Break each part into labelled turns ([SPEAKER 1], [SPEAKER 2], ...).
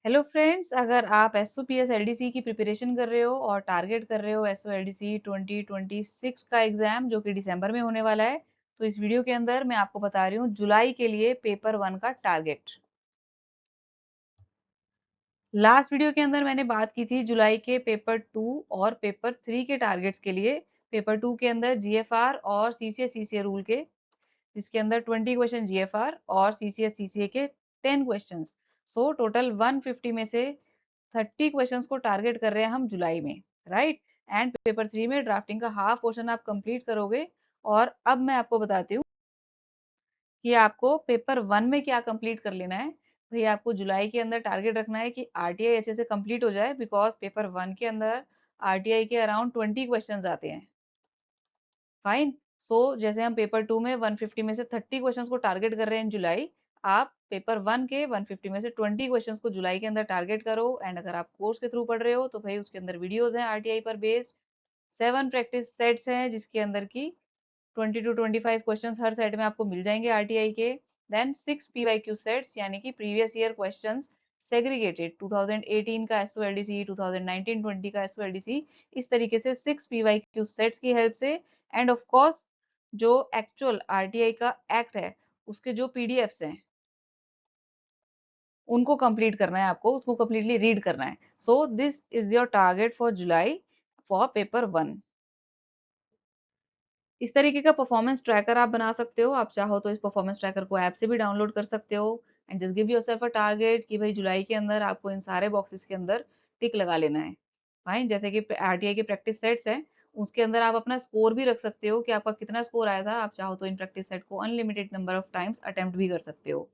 [SPEAKER 1] Hello friends, अगर आप एसओपीएस LDC की प्रिपरेशन कर रहे हो और टारगेट कर रहे हो एसओ एलडीसी 2026 का एग्जाम जो कि दिसंबर में होने वाला है, तो इस वीडियो के अंदर मैं आपको बता रही हूँ जुलाई के लिए पेपर 1 का टारगेट। लास्ट वीडियो के अंदर मैंने बात की थी जुलाई के पेपर 2 और पेपर 3 के टारगेट्स के लिए। पेपर 2 के अंदर जीएफआर और सीसीए रूल के, जिसके अंदर 20 क्वेश्चन जीएफआर और सीसीए के 10 क्वेश्चंस। सो टोटल 150 में से 30 क्वेश्चंस को टारगेट कर रहे हैं हम जुलाई में, राइट। एंड पेपर 3 में ड्राफ्टिंग का हाफ पोर्शन आप कंप्लीट करोगे। और अब मैं आपको बताती हूँ कि आपको पेपर 1 में क्या कंप्लीट कर लेना है। भाई आपको जुलाई के अंदर टारगेट रखना है कि आरटीआई अच्छे से कंप्लीट हो जाए, बिकॉज पेपर 1 के अंदर आरटीआई के अराउंड 20 क्वेश्चंस आते हैं। फाइन। सो जैसे हम पेपर 2 में 150 में से 30 क्वेश्चंस को टारगेट कर रहे हैं इन जुलाई, आप पेपर 1 के 150 में से 20 क्वेश्चंस को जुलाई के अंदर टारगेट करो। एंड अगर आप कोर्स के थ्रू पढ़ रहे हो तो भाई उसके अंदर वीडियोस हैं आरटीआई पर बेस्ड, 7 प्रैक्टिस सेट्स हैं जिसके अंदर की 20 टू 25 क्वेश्चंस हर सेट में आपको मिल जाएंगे आरटीआई के। देन 6 पीवाईक्यू सेट्स यानी कि प्रीवियस ईयर क्वेश्चंस सेग्रीगेटेड, 2018 का एसओएलडीसी, 2019-20 का एसओएलडीसी, इस तरीके से 6 पीवाईक्यू सेट्स की हेल्प से। एंड ऑफ कोर्स जो एक्चुअल आरटीआई का एक्ट है उसके जो पीडीएफ्स हैं उनको कंप्लीट करना है, आपको उसको कंप्लीटली रीड करना है। So this is your target for July for paper 1। इस तरीके का परफॉर्मेंस ट्रैकर आप बना सकते हो। आप चाहो तो इस परफॉर्मेंस ट्रैकर को ऐप से भी डाउनलोड कर सकते हो। And just give yourself a target कि भाई जुलाई के अंदर आपको इन सारे बॉक्सेस के अंदर टिक लगा लेना है। फाइन। जैसे कि आरटीआई के प्रैक्टिस सेट्स हैं, उसके अंदर आप अपना स्कोर भी रख सकते हो कि आपका कितना स्कोर आया था। आप चाहो तो इन प्रैक्टिस सेट को unlimited number of times attempt भी कर सकते हो,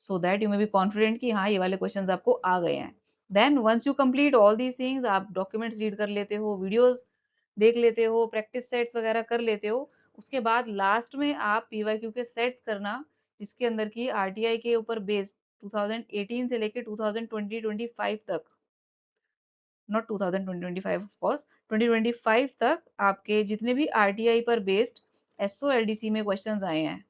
[SPEAKER 1] so that you may be confident कि हाँ ये वाले क्वेश्चंस आपको आ गए हैं। Then once you complete all these things, आप डॉक्यूमेंट्स रीड कर लेते हो, वीडियोस देख लेते हो, प्रैक्टिस सेट्स वगैरह कर लेते हो। उसके बाद लास्ट में आप पीवाईक्यू के सेट्स करना, जिसके अंदर की आरटीआई के ऊपर बेस्ड 2018 से लेके 2020-25 तक, नॉट 2020-25 ऑफ कोर्स, 2025 तक आपके जितने भी आरटीआई पर बेस्ड एसओ एलडीसी में क्वेश्चंस आए हैं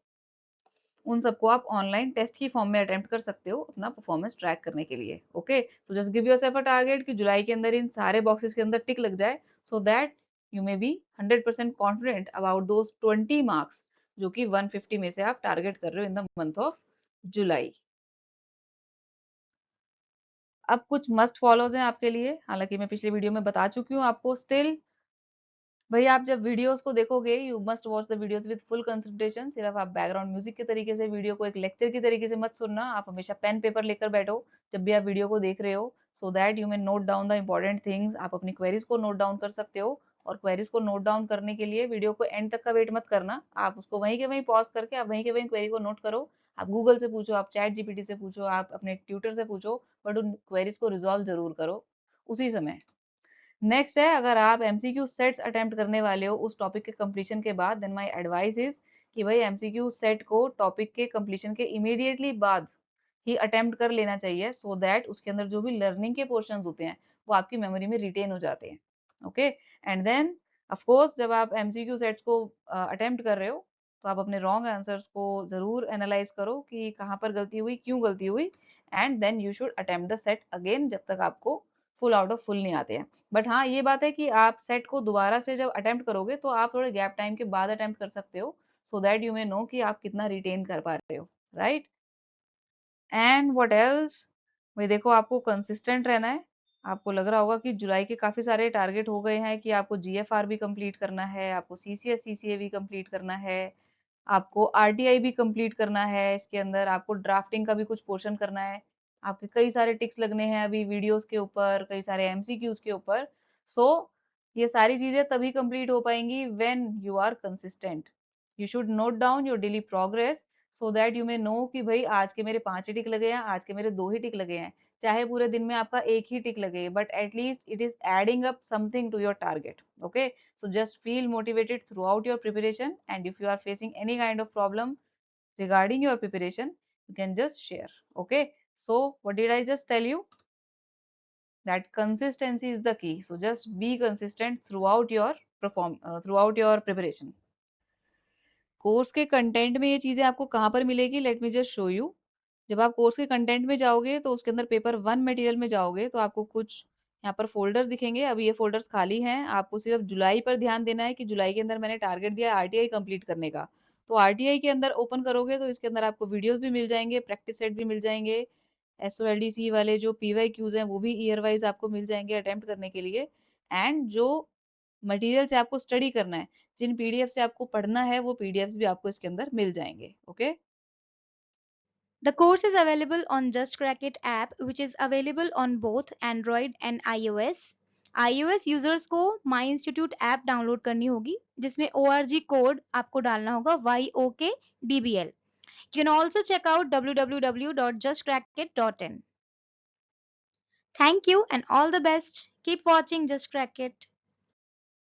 [SPEAKER 1] उन सबको आप ऑनलाइन टेस्ट की फॉर्म में अटेम्प्ट कर सकते हो अपना परफॉर्मेंस ट्रैक करने के लिए। Okay, so just give yourself a target कि जुलाई के अंदर इन सारे बॉक्सेस के अंदर टिक लग जाए, सो that you may B 100% confident about those 20 marks जो कि 150 में से आप टारगेट कर रहे हो in the month of July. अब कुछ मस्ट फॉलोज हैं आपके लिए, हालांकि मैं पिछले वीडियो में बता चुकी हूँ आपको। स्टिल भाई आप जब वीडियोस को देखोगे, you must watch the videos with full concentration. सिर्फ आप बैकग्राउंड म्यूजिक के तरीके से वीडियो को एक लेक्चर की तरीके से मत सुनना। आप हमेशा पेन पेपर लेकर बैठो जब भी आप वीडियो को देख रहे हो, so that you may note down the important things. आप अपनी क्वेरीज को नोट डाउन कर सकते हो। और क्वेरीज को नोट डाउन करने के लिए वीडियो को एंड तक का वेट मत करना, आप उसको वहीं के वहीं पॉज करके आप वहीं के वहीं क्वेरी को नोट करो। आप गूगल से पूछो, आप चैट जीपीटी से पूछो, आप अपने ट्यूटर से पूछो, बट उन क्वेरीज को रिजॉल्व जरूर करो उसी समय। नेक्स्ट है, अगर आप एमसीक्यू सेट्स अटेम्प्ट करने वाले हो उस टॉपिक के कंप्लीशन के बाद, देन माय एडवाइस इज कि भाई एमसीक्यू सेट को टॉपिक के कंप्लीशन के इमीडिएटली बाद ही अटेम्प्ट कर लेना चाहिए, सो दैट उसके अंदर जो भी लर्निंग के पोर्शंस होते हैं वो आपकी मेमोरी में रिटेन हो जाते हैं। Okay. And then of course जब आप एमसीक्यू सेट्स को अटेम्प्ट कर रहे हो तो आप अपने रॉन्ग आंसर्स को जरूर एनालाइज करो कि कहाँ पर गलती हुई, क्यों गलती हुई। And then you should attempt the set again जब तक आपको फुल आउट ऑफ फुल नहीं आते हैं। बट हाँ ये बात है कि आप सेट को दोबारा से जब अटेम्प्ट करोगे तो आप थोड़े गैप टाइम के बाद अटेम्प्ट कर सकते हो, so that you may know कि आप कितना रिटेन कर पा रहे हो, राइट। एंड व्हाट एल्स, भाई देखो आपको कंसिस्टेंट रहना है। आपको लग रहा होगा कि जुलाई के काफी सारे टारगेट हो गए हैं कि आपको जीएफआर भी कंप्लीट करना है, आपको सीसीएस सीसीए भी कंप्लीट करना है, आपको आरटीआई भी कंप्लीट करना है, इसके अंदर आपको ड्राफ्टिंग का भी कुछ पोर्शन करना है। आपके कई सारे टिक्स लगने हैं अभी वीडियोस के ऊपर, कई सारे एमसीक्यूज के ऊपर। सो ये सारी चीजें तभी कंप्लीट हो पाएंगी when you are consistent. You should note down your daily progress, so that you may know कि भाई आज के मेरे 5 ही टिक लगे हैं, आज के मेरे 2 ही टिक लगे हैं। चाहे पूरे दिन में आपका एक ही टिक लगे, but at least it is adding up something to your target. Okay, so just feel motivated throughout your preparation, and if you are facing any kind of problem regarding your preparation, you can just share. Okay, so what did I just tell you? That consistency is the key, so just be consistent throughout your throughout your preparation. Course के content में ये चीजें आपको कहाँ पर मिलेगी, let me just show you. जब आप कोर्स के कंटेंट में जाओगे तो उसके अंदर पेपर 1 मटेरियल में जाओगे तो आपको कुछ यहाँ पर फ़ोल्डर्स दिखेंगे। अभी ये फ़ोल्डर्स खाली हैं। आपको सिर्फ़ जुलाई पर ध्यान देना है कि जुलाई के अंदर मैंने टारगेट दिया है आरटीआई कंप्लीट करने का। तो आरटीआई के अंदर ओपन करोगे तो इसके अंदर आपको वीडियोज़ भी मिल जाएँगे, प्रैक्टिस सेट भी मिल जाएँगे। एसओएलडीसी वाले जो पीवाईक्यूज़ हैं वो भी ईयर वाइज़ आपको मिल जाएँगे अटेम्प्ट करने के लिए। एंड जो मटेरियल से आपको स्टडी करना है, जिन पीडीएफ से आपको पढ़ना है वो पीडीएफ्स भी आपको इसके अंदर मिल जाएँगे। Okay?
[SPEAKER 2] The course is available on Just Crack It app, which is available on both Android and iOS. iOS users को My Institute ऐप डाउनलोड करनी होगी जिसमें ORG कोड आपको डालना होगा YOKDBL. You can also check out www.justcrackit.in. Thank you and all the best. Keep watching Just Crack It.